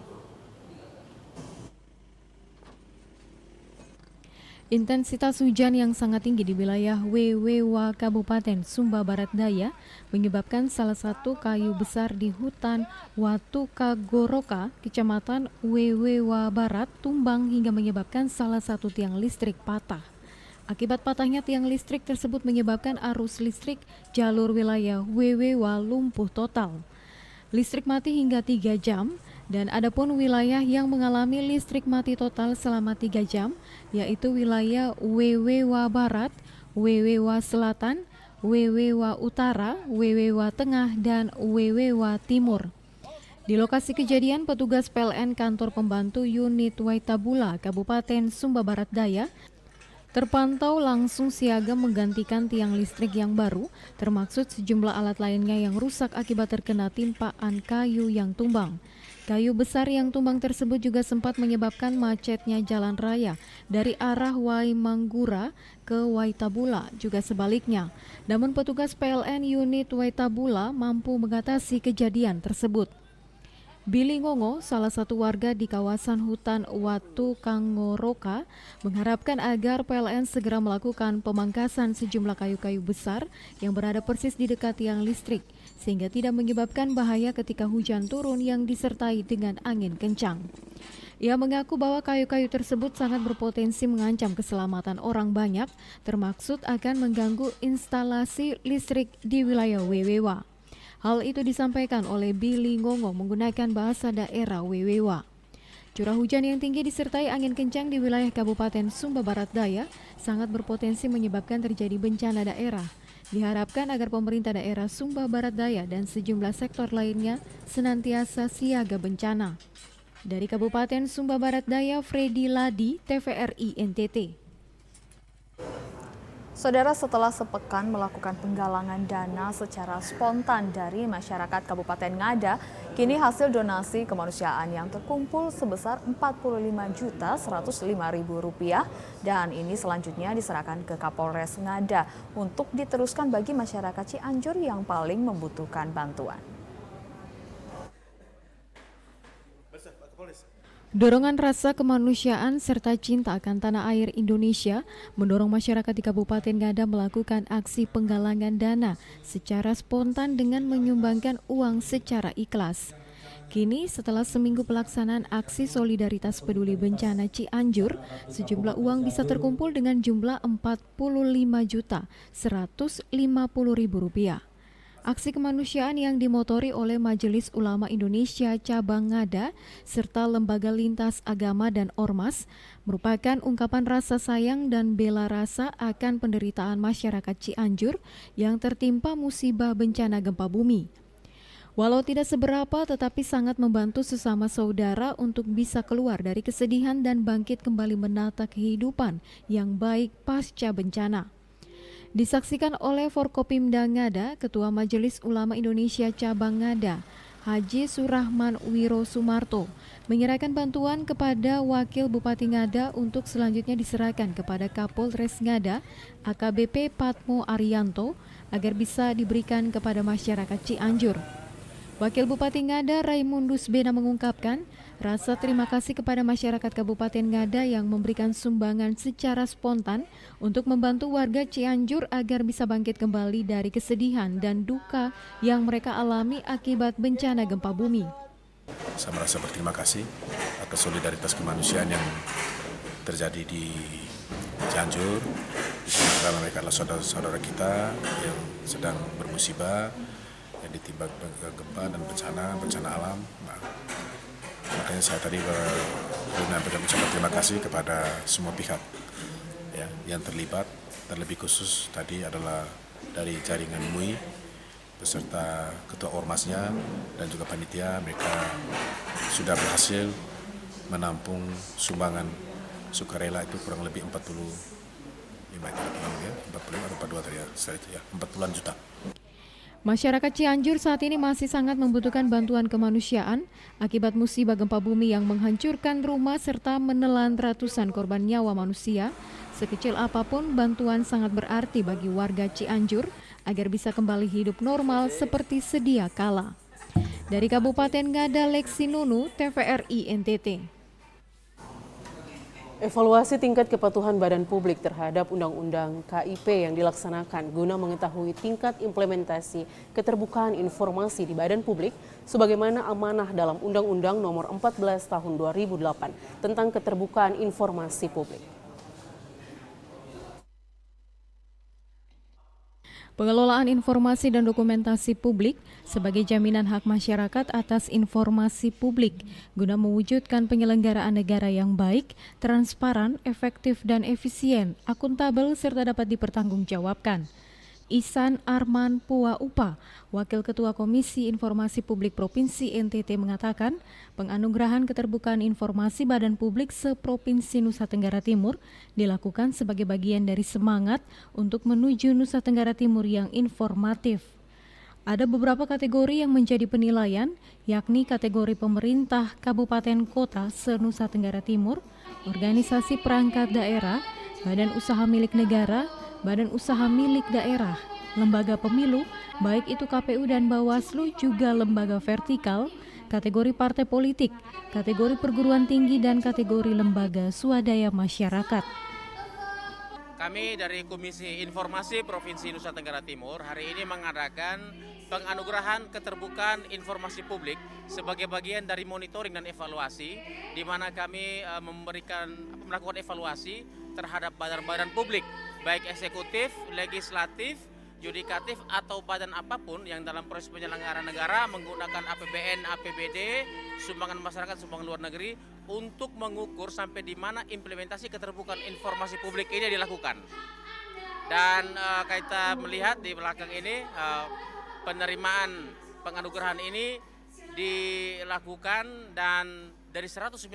Intensitas hujan yang sangat tinggi di wilayah Wewewa Kabupaten Sumba Barat Daya menyebabkan salah satu kayu besar di hutan Watu Kagoroka, Kecamatan Wewewa Barat tumbang hingga menyebabkan salah satu tiang listrik patah. Akibat patahnya tiang listrik tersebut menyebabkan arus listrik jalur wilayah Wewewa lumpuh total. Listrik mati hingga 3 jam dan adapun wilayah yang mengalami listrik mati total selama 3 jam yaitu wilayah Wewewa Barat, Wewewa Selatan, Wewewa Utara, Wewewa Tengah, dan Wewewa Timur. Di lokasi kejadian, petugas PLN Kantor Pembantu Unit Waitabula, Kabupaten Sumba Barat Daya, terpantau langsung siaga menggantikan tiang listrik yang baru, termaksud sejumlah alat lainnya yang rusak akibat terkena timpaan kayu yang tumbang. Kayu besar yang tumbang tersebut juga sempat menyebabkan macetnya jalan raya dari arah Waimanggura ke Waitabula, juga sebaliknya. Namun petugas PLN Unit Waitabula mampu mengatasi kejadian tersebut. Billy Ngongo, salah satu warga di kawasan hutan Watu Kangoroka, mengharapkan agar PLN segera melakukan pemangkasan sejumlah kayu-kayu besar yang berada persis di dekat tiang listrik, sehingga tidak menyebabkan bahaya ketika hujan turun yang disertai dengan angin kencang. Ia mengaku bahwa kayu-kayu tersebut sangat berpotensi mengancam keselamatan orang banyak, termaksud akan mengganggu instalasi listrik di wilayah Wewewa. Hal itu disampaikan oleh Billy Ngongo menggunakan bahasa daerah Wewewa. Curah hujan yang tinggi disertai angin kencang di wilayah Kabupaten Sumba Barat Daya sangat berpotensi menyebabkan terjadi bencana daerah. Diharapkan agar pemerintah daerah Sumba Barat Daya dan sejumlah sektor lainnya senantiasa siaga bencana. Dari Kabupaten Sumba Barat Daya, Freddy Ladi, TVRI NTT. Saudara, setelah sepekan melakukan penggalangan dana secara spontan dari masyarakat Kabupaten Ngada, kini hasil donasi kemanusiaan yang terkumpul sebesar Rp45.105.000 dan ini selanjutnya diserahkan ke Kapolres Ngada untuk diteruskan bagi masyarakat Cianjur yang paling membutuhkan bantuan. Dorongan rasa kemanusiaan serta cinta akan tanah air Indonesia mendorong masyarakat di Kabupaten Ngada melakukan aksi penggalangan dana secara spontan dengan menyumbangkan uang secara ikhlas. Kini setelah seminggu pelaksanaan aksi solidaritas peduli bencana Cianjur, sejumlah uang bisa terkumpul dengan jumlah Rp45.150.000. Aksi kemanusiaan yang dimotori oleh Majelis Ulama Indonesia Cabang Ngada serta lembaga lintas agama dan ormas merupakan ungkapan rasa sayang dan bela rasa akan penderitaan masyarakat Cianjur yang tertimpa musibah bencana gempa bumi. Walau tidak seberapa tetapi sangat membantu sesama saudara untuk bisa keluar dari kesedihan dan bangkit kembali menata kehidupan yang baik pasca bencana. Disaksikan oleh Forkopimda Ngada, Ketua Majelis Ulama Indonesia Cabang Ngada, Haji Surahman Wiro Sumarto, menyerahkan bantuan kepada Wakil Bupati Ngada untuk selanjutnya diserahkan kepada Kapolres Ngada, AKBP Patmo Arianto, agar bisa diberikan kepada masyarakat Cianjur. Wakil Bupati Ngada, Raimundus Bena mengungkapkan rasa terima kasih kepada masyarakat Kabupaten Ngada yang memberikan sumbangan secara spontan untuk membantu warga Cianjur agar bisa bangkit kembali dari kesedihan dan duka yang mereka alami akibat bencana gempa bumi. Saya merasa berterima kasih atas solidaritas kemanusiaan yang terjadi di Cianjur, karena mereka adalah saudara-saudara kita yang sedang bermusibah, yang ditimpa gempa dan bencana alam. Makanya saya tadi menyampaikan ucapan terima kasih kepada semua pihak ya, yang terlibat, terlebih khusus tadi adalah dari jaringan MUI beserta ketua ormasnya dan juga panitia. Mereka sudah berhasil menampung sumbangan sukarela itu kurang lebih 40-an juta. Masyarakat Cianjur saat ini masih sangat membutuhkan bantuan kemanusiaan akibat musibah gempa bumi yang menghancurkan rumah serta menelan ratusan korban nyawa manusia. Sekecil apapun bantuan sangat berarti bagi warga Cianjur agar bisa kembali hidup normal seperti sedia kala. Dari Kabupaten Ngada, Lexi Nunu, TVRI NTT. Evaluasi tingkat kepatuhan badan publik terhadap Undang-Undang KIP yang dilaksanakan guna mengetahui tingkat implementasi keterbukaan informasi di badan publik sebagaimana amanah dalam Undang-Undang Nomor 14 Tahun 2008 tentang keterbukaan informasi publik. Pengelolaan informasi dan dokumentasi publik sebagai jaminan hak masyarakat atas informasi publik guna mewujudkan penyelenggaraan negara yang baik, transparan, efektif dan efisien, akuntabel serta dapat dipertanggungjawabkan. Ihsan Arman Pua Upa, Wakil Ketua Komisi Informasi Publik Provinsi NTT mengatakan, penganugerahan keterbukaan informasi Badan Publik se-Provinsi Nusa Tenggara Timur dilakukan sebagai bagian dari semangat untuk menuju Nusa Tenggara Timur yang informatif. Ada beberapa kategori yang menjadi penilaian, yakni kategori pemerintah kabupaten kota se-Nusa Tenggara Timur, organisasi perangkat daerah, badan usaha milik negara, badan usaha milik daerah, lembaga pemilu, baik itu KPU dan Bawaslu, juga lembaga vertikal, kategori partai politik, kategori perguruan tinggi, dan kategori lembaga swadaya masyarakat. Kami dari Komisi Informasi Provinsi Nusa Tenggara Timur hari ini mengadakan penganugerahan keterbukaan informasi publik sebagai bagian dari monitoring dan evaluasi, di mana kami melakukan evaluasi terhadap badan-badan publik, baik eksekutif, legislatif, yudikatif atau badan apapun yang dalam proses penyelenggaraan negara menggunakan APBN, APBD, sumbangan masyarakat, sumbangan luar negeri untuk mengukur sampai di mana implementasi keterbukaan informasi publik ini dilakukan. Dan kita melihat di belakang ini penerimaan penganugerahan ini dilakukan, dan dari 195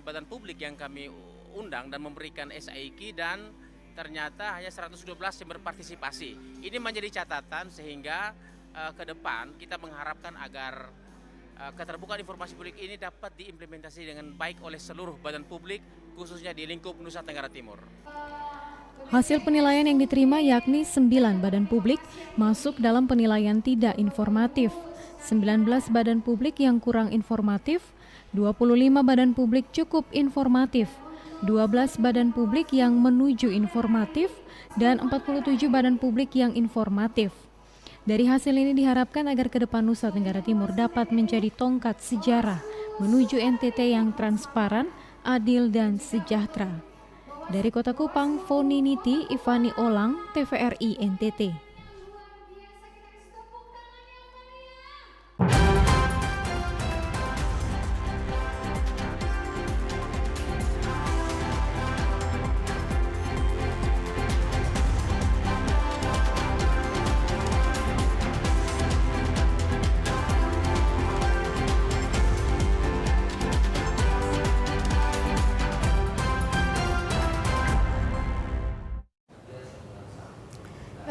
badan publik yang kami undang dan memberikan SIK, dan ternyata hanya 112 yang berpartisipasi. Ini menjadi catatan sehingga ke depan kita mengharapkan agar keterbukaan informasi publik ini dapat diimplementasi dengan baik oleh seluruh badan publik, khususnya di lingkup Nusa Tenggara Timur. Hasil penilaian yang diterima yakni 9 badan publik masuk dalam penilaian tidak informatif, 19 badan publik yang kurang informatif, 25 badan publik cukup informatif, 12 badan publik yang menuju informatif, dan 47 badan publik yang informatif. Dari hasil ini diharapkan agar ke depan Nusa Tenggara Timur dapat menjadi tongkat sejarah menuju NTT yang transparan, adil, dan sejahtera. Dari Kota Kupang, Foni Niti, Ivani Olang, TVRI NTT.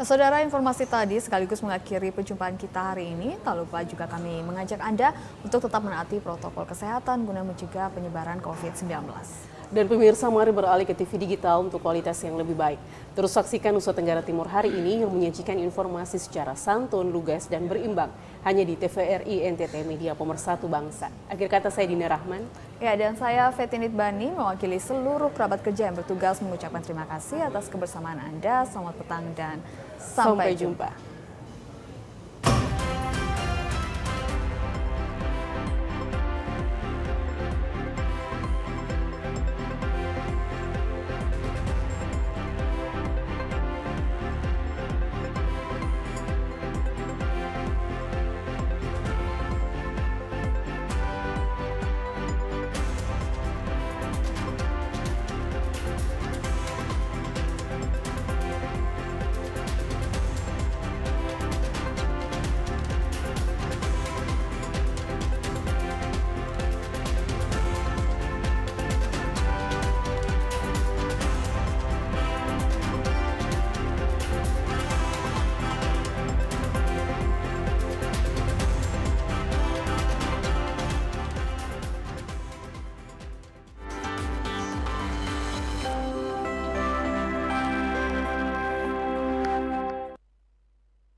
Saudara, informasi tadi sekaligus mengakhiri perjumpaan kita hari ini. Tak lupa juga kami mengajak Anda untuk tetap menaati protokol kesehatan guna mencegah penyebaran COVID-19. Dan pemirsa, mari beralih ke TV digital untuk kualitas yang lebih baik. Terus saksikan Nusa Tenggara Timur hari ini yang menyajikan informasi secara santun, lugas, dan berimbang. Hanya di TVRI NTT, media pemersatu bangsa. Akhir kata, saya Dina Rahman. Ya, dan saya Fetinit Bani, mewakili seluruh kerabat kerja yang bertugas mengucapkan terima kasih atas kebersamaan Anda. Selamat petang dan sampai jumpa.